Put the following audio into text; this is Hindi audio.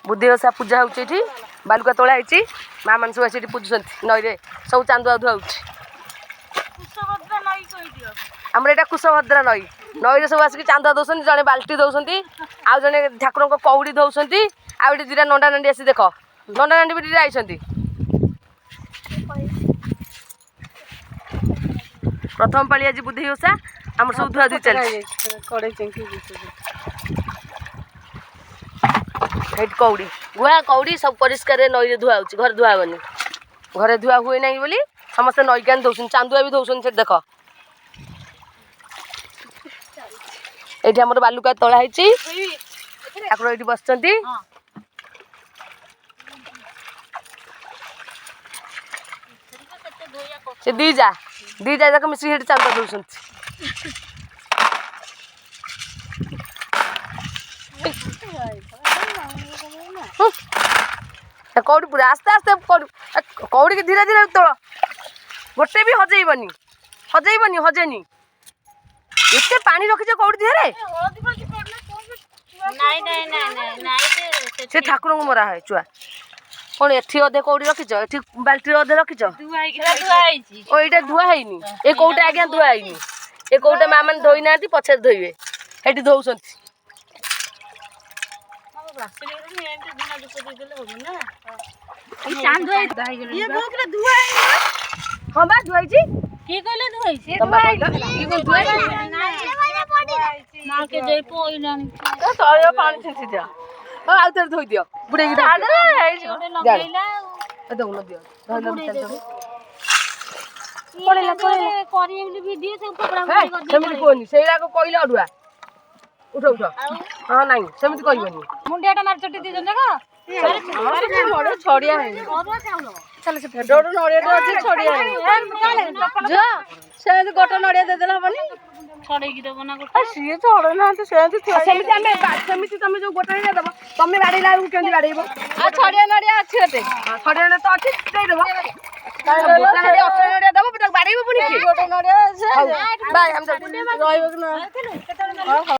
बुद्धि ओषा पूजा होती बालुका तोला होती माँ मैंने सब आसी पूजुं नई सब चांदुआ धुआ आमर यहाँ कुशभद्रा नई नई सब आसिक चांदुआ दौरान जड़े बाल्टी दौरान आउ जड़े ठाकुर को कौड़ी दौरान आउ दीटा नंडा नांडी आसी देख नंडा नांडी भी दीटा आई प्रथम पाली आज बुद्धि ओषा आमर सब धुआ धुई चलती कौड़ी गुआ कौड़ी सब परिष्कार नई धुआ हो घर धुआ हेनी घरे धुआ हुए ना बोली समस्ते नई कान दौन चांदुआ भी दौन से देख ये आम बालुका तला ठाकुर ये बस से दीजा जाक मिसिक चांदा दौन कौड़ी पूरा आस्ते आस्ते कौड़ी के धीरे धीरे तोड़ गोटे भी हजेबनी हजेनी एते पानी रखी कौड़ी धीरे से ठाकुर को मरा है चुआ कौन एठी अधे कौड़ी रखीच एठी बाल्टी अधे रखीच ये धुआ है ये कौटा आज्ञा धुआ है ये कौटा माँ मैंने धोई ना पछे धोइबे ये धोउछन हाँ बा धुआई की कहले धुआई से धुआई की कोन धुआई ना के जई पोइलानी तो तळे पानी छिंची दिया ओ आउतर धोई दियो बुडे की लगैला ए दउन दियो पड़ेला करी वीडियो से प्रोग्राम कर सेमि कोनी सेइरा को कइला अडुआ उठ उठ हां नहीं सेमि कहिबनी मुंडियाटा मार चटी दे जन अरे छोड़िया है चल से डोडो नड़िया तो अच्छे छोड़िया है जो से गोटा नड़िया दे देला बनी छोड़े की देबो ना गोटा सिए छोड़ ना तो सेमि सेमि तुम जो गोटा दे देबो तुम बाड़ी ला केंदी बाड़ीबो आ छोड़िया नड़िया अच्छे होते छोड़िया न तो अच्छे दे देबो गोटा नड़िया अच्छे नड़िया देबो तो बाड़ीबो पुनी गोटा नड़िया से बाय हम तो रहइबो ना